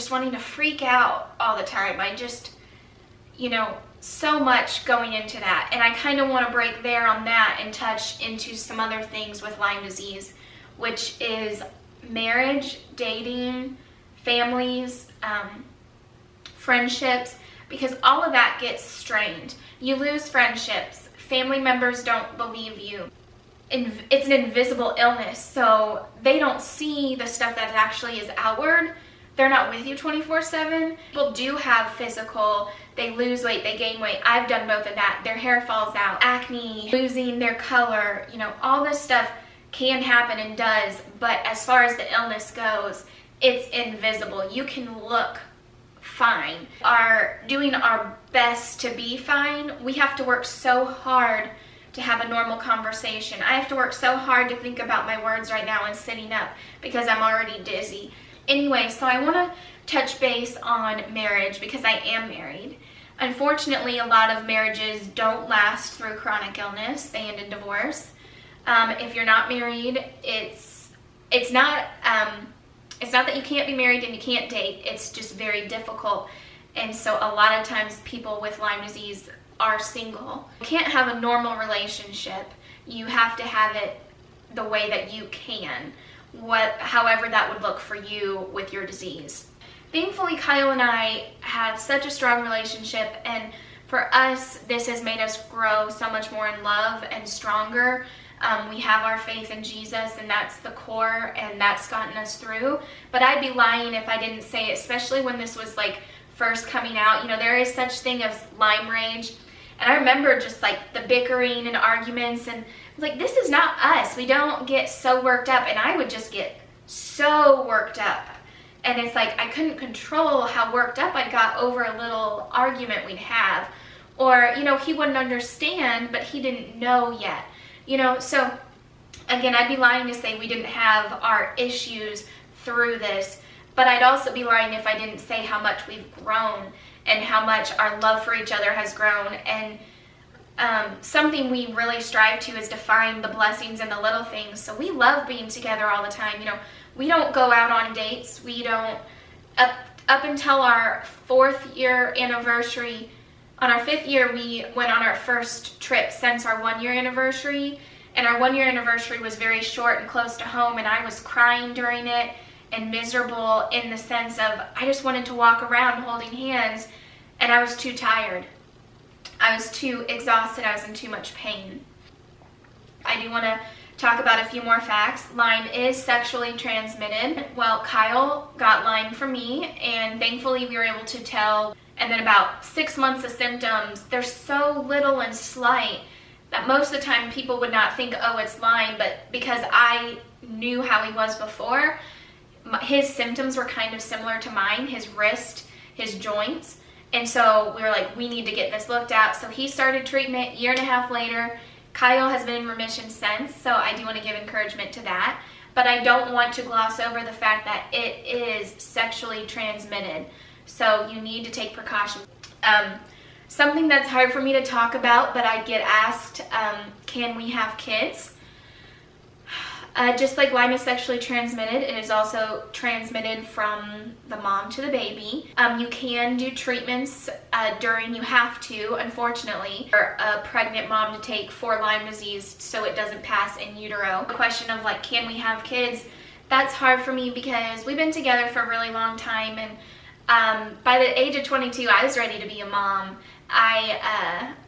just wanting to freak out all the time. I just, you know, so much going into that. And I kind of want to break there on that and touch into some other things with Lyme disease, which is marriage, dating, families, friendships, because all of that gets strained. You lose friendships. Family members don't believe you. It's an invisible illness, so they don't see the stuff that actually is outward. They're not with you 24/7. People do have physical, they lose weight, they gain weight. I've done both of that. Their hair falls out, acne, losing their color, you know, all this stuff can happen and does, but as far as the illness goes, it's invisible. You can look fine. Are doing our best to be fine. We have to work so hard to have a normal conversation. I have to work so hard to think about my words right now and sitting up because I'm already dizzy. Anyway, so I want to touch base on marriage because I am married. Unfortunately, a lot of marriages don't last through chronic illness. They end in divorce. If you're not married, it's not that you can't be married and you can't date. It's just very difficult. And so a lot of times people with Lyme disease are single. You can't have a normal relationship. You have to have it the way that you can, however that would look for you with your disease. Thankfully, Kyle and I have such a strong relationship, and for us, this has made us grow so much more in love and stronger. We have our faith in Jesus, and that's the core, and that's gotten us through. But I'd be lying if I didn't say it, especially when this was like first coming out. You know, there is such thing as Lyme rage. And I remember just like the bickering and arguments, and I was like, this is not us. We don't get so worked up. And I would just get so worked up. And it's like I couldn't control how worked up I got over a little argument we'd have. Or, you know, he wouldn't understand, but he didn't know yet. You know, so again, I'd be lying to say we didn't have our issues through this. But I'd also be lying if I didn't say how much we've grown and how much our love for each other has grown. And something we really strive to is to find the blessings in the little things. So we love being together all the time. You know, we don't go out on dates. We don't, up until our 4th year anniversary, on our 5th year, we went on our first trip since our 1-year anniversary. And our 1-year anniversary was very short and close to home, and I was crying during it and miserable in the sense of I just wanted to walk around holding hands, and I was too tired. I was too exhausted. I was in too much pain. I do want to talk about a few more facts. Lyme is sexually transmitted. Well, Kyle got Lyme from me, and thankfully we were able to tell. And then about 6 months of symptoms, they're so little and slight that most of the time people would not think, oh, it's Lyme, but because I knew how he was before, his symptoms were kind of similar to mine, his wrist, his joints. And so we were like, we need to get this looked at. So he started treatment 1.5 years later. Kyle has been in remission since, so I do want to give encouragement to that. But I don't want to gloss over the fact that it is sexually transmitted. So you need to take precautions. Something that's hard for me to talk about, but I get asked, can we have kids? Just like Lyme is sexually transmitted, it is also transmitted from the mom to the baby. You can do treatments you have to, unfortunately, for a pregnant mom to take for Lyme disease so it doesn't pass in utero. The question of like, can we have kids? That's hard for me because we've been together for a really long time, and by the age of 22, I was ready to be a mom.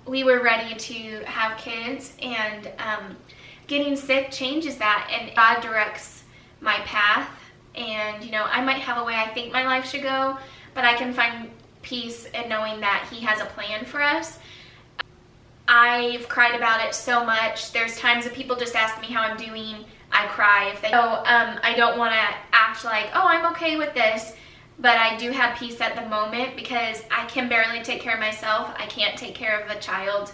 We were ready to have kids, and getting sick changes that, and God directs my path. And you know, I might have a way I think my life should go, but I can find peace in knowing that He has a plan for us. I've cried about it so much. There's times that people just ask me how I'm doing. I cry if they I don't want to act like, oh, I'm okay with this, but I do have peace at the moment because I can barely take care of myself. I can't take care of a child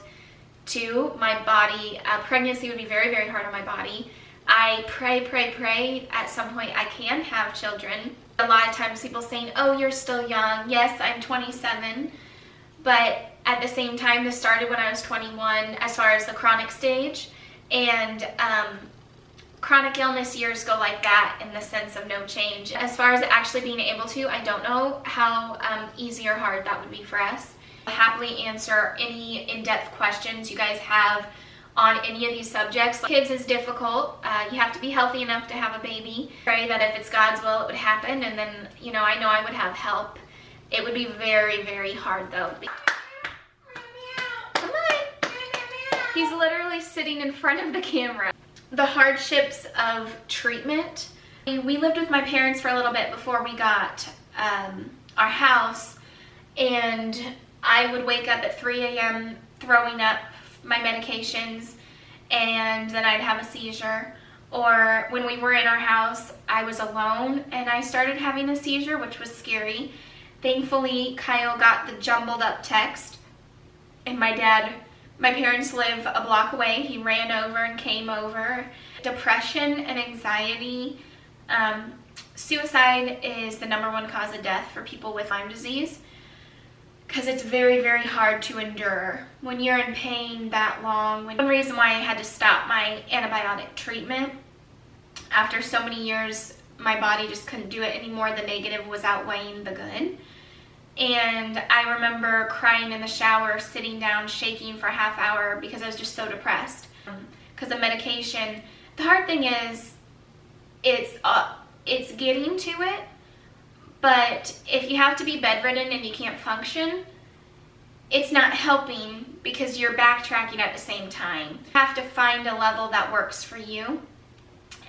too. My body, pregnancy would be very, very hard on my body. I pray at some point I can have children. A lot of times people saying, oh, you're still young. Yes, I'm 27, but at the same time, this started when I was 21 as far as the chronic stage, and chronic illness years go like that in the sense of no change. As far as actually being able to, I don't know how easy or hard that would be for us. I'll happily answer any in-depth questions you guys have on any of these subjects. Kids is difficult. You have to be healthy enough to have a baby. Pray that if it's God's will, it would happen, and then, you know I would have help. It would be very, very hard though. Come on. He's literally sitting in front of the camera. The hardships of treatment. We lived with my parents for a little bit before we got our house, and I would wake up at 3 a.m. throwing up my medications, and then I'd have a seizure. Or when we were in our house, I was alone and I started having a seizure, which was scary. Thankfully, Kyle got the jumbled up text, and my parents live a block away. He ran over and came over. Depression and anxiety. Suicide is the #1 cause of death for people with Lyme disease, because it's very, very hard to endure when you're in pain that long. One reason why I had to stop my antibiotic treatment, after so many years, my body just couldn't do it anymore. The negative was outweighing the good. And I remember crying in the shower, sitting down, shaking for a half hour because I was just so depressed. Because of medication. The hard thing is, it's getting to it. But if you have to be bedridden and you can't function, it's not helping because you're backtracking at the same time. You have to find a level that works for you.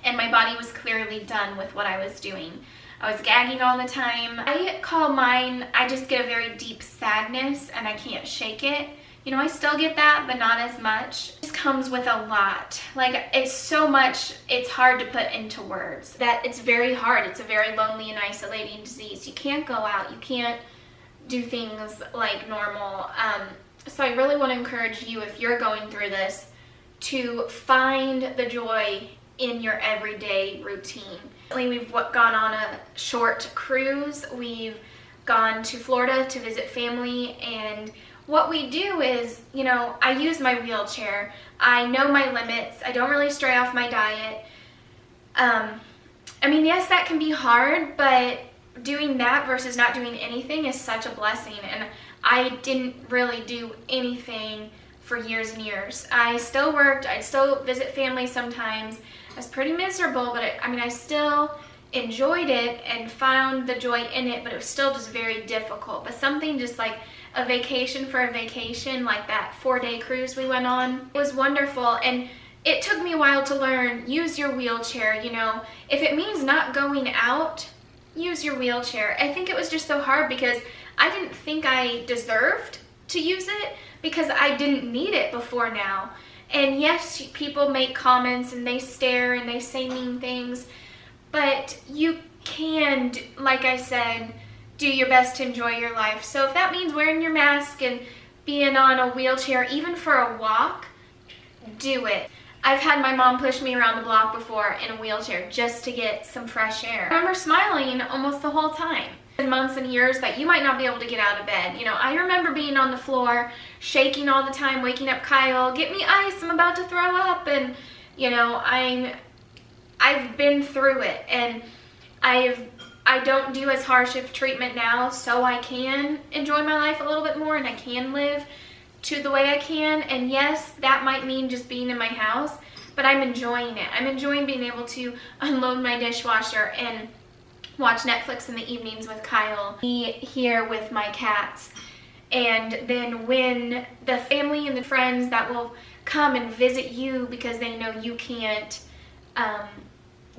And my body was clearly done with what I was doing. I was gagging all the time. I call mine, I just get a very deep sadness and I can't shake it. You know, I still get that, but not as much. It just comes with a lot. Like, it's so much, it's hard to put into words. That it's very hard. It's a very lonely and isolating disease. You can't go out. You can't do things like normal. So I really want to encourage you, if you're going through this, to find the joy in your everyday routine. We've gone on a short cruise. We've gone to Florida to visit family, and what we do is, you know, I use my wheelchair. I know my limits. I don't really stray off my diet. I mean, yes, that can be hard, but doing that versus not doing anything is such a blessing. And I didn't really do anything for years and years. I still worked. I'd still visit family sometimes. I was pretty miserable, but I still enjoyed it and found the joy in it, but it was still just very difficult. But something just like a vacation for a vacation, like that 4-day cruise we went on, it was wonderful. And it took me a while to learn, use your wheelchair, you know. If it means not going out, use your wheelchair. I think it was just so hard because I didn't think I deserved to use it because I didn't need it before now. And yes, people make comments and they stare and they say mean things, but you can, like I said, do your best to enjoy your life. So if that means wearing your mask and being on a wheelchair, even for a walk, do it. I've had my mom push me around the block before in a wheelchair just to get some fresh air. I remember smiling almost the whole time. Months and years that you might not be able to get out of bed. You know, I remember being on the floor, shaking all the time, waking up Kyle, get me ice, I'm about to throw up. And, you know, I've been through it, and I don't do as harsh of treatment now, so I can enjoy my life a little bit more and I can live to the way I can. And yes, that might mean just being in my house, but I'm enjoying it. I'm enjoying being able to unload my dishwasher and watch Netflix in the evenings with Kyle, be here with my cats. And then when the family and the friends that will come and visit you because they know you can't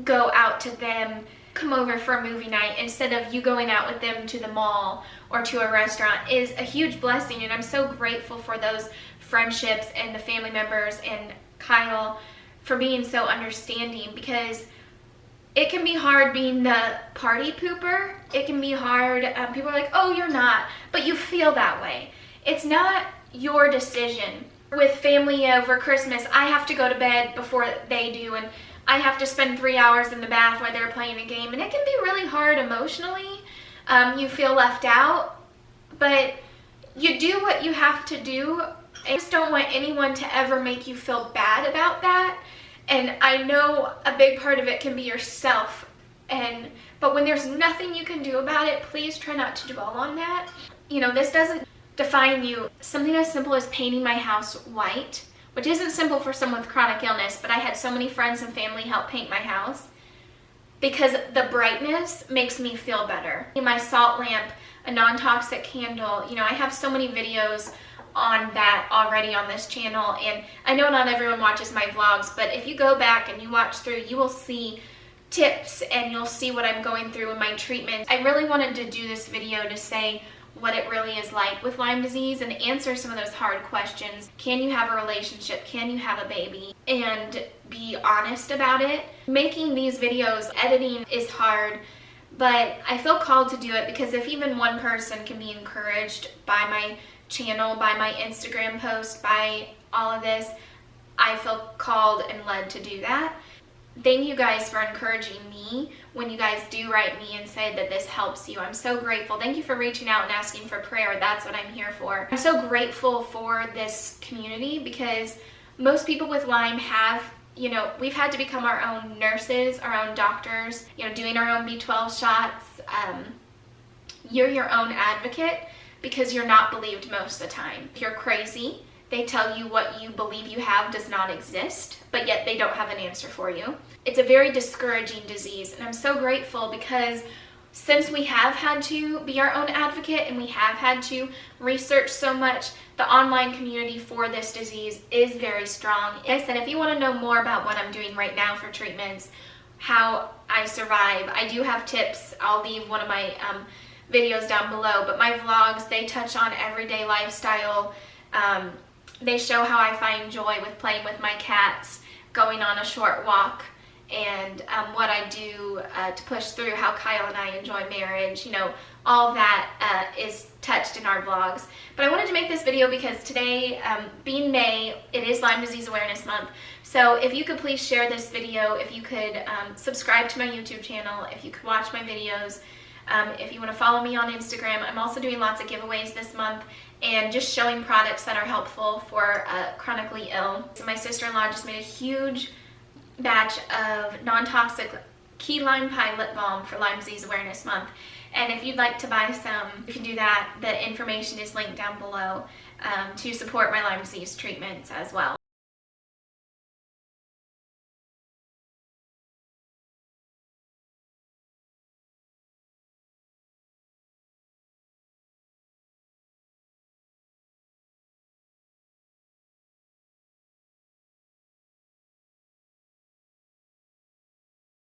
go out to them, come over for a movie night instead of you going out with them to the mall or to a restaurant, is a huge blessing. And I'm so grateful for those friendships and the family members and Kyle for being so understanding, because it can be hard being the party pooper. It can be hard. People are like, oh, you're not, but you feel that way. It's not your decision. With family over Christmas, I have to go to bed before they do, and I have to spend 3 hours in the bath while they're playing a game, and it can be really hard emotionally. You feel left out, but you do what you have to do. I just don't want anyone to ever make you feel bad about that. And I know a big part of it can be yourself, but when there's nothing you can do about it, please try not to dwell on that. You know, this doesn't define you. Something as simple as painting my house white, which isn't simple for someone with chronic illness, but I had so many friends and family help paint my house because the brightness makes me feel better. My salt lamp, a non-toxic candle, you know, I have so many videos on that already on this channel, and I know not everyone watches my vlogs, but if you go back and you watch through, you will see tips and you'll see what I'm going through in my treatment. I really wanted to do this video to say what it really is like with Lyme disease and answer some of those hard questions. Can you have a relationship? Can you have a baby? And be honest about it. Making these videos, editing is hard, but I feel called to do it because if even one person can be encouraged by my channel, by my Instagram post, by all of this, I feel called and led to do that. Thank you guys for encouraging me when you guys do write me and say that this helps you. I'm so grateful. Thank you for reaching out and asking for prayer. That's what I'm here for. I'm so grateful for this community because most people with Lyme have, you know, we've had to become our own nurses, our own doctors, you know, doing our own B12 shots. You're your own advocate because you're not believed most of the time. If you're crazy, they tell you what you believe you have does not exist, but yet they don't have an answer for you. It's a very discouraging disease, and I'm so grateful because since we have had to be our own advocate and we have had to research so much, the online community for this disease is very strong. Like I said, if you want to know more about what I'm doing right now for treatments, how I survive, I do have tips. I'll leave one of my videos down below, but my vlogs, they touch on everyday lifestyle. They show how I find joy with playing with my cats, going on a short walk, and what I do to push through, how Kyle and I enjoy marriage. You know, all that is touched in our vlogs. But I wanted to make this video because today, being May, it is Lyme Disease Awareness Month. So if you could please share this video, if you could subscribe to my YouTube channel, if you could watch my videos, if you want to follow me on Instagram. I'm also doing lots of giveaways this month and just showing products that are helpful for chronically ill. So my sister-in-law just made a huge batch of non-toxic key lime pie lip balm for Lyme Disease Awareness Month. And if you'd like to buy some, you can do that. The information is linked down below to support my Lyme disease treatments as well.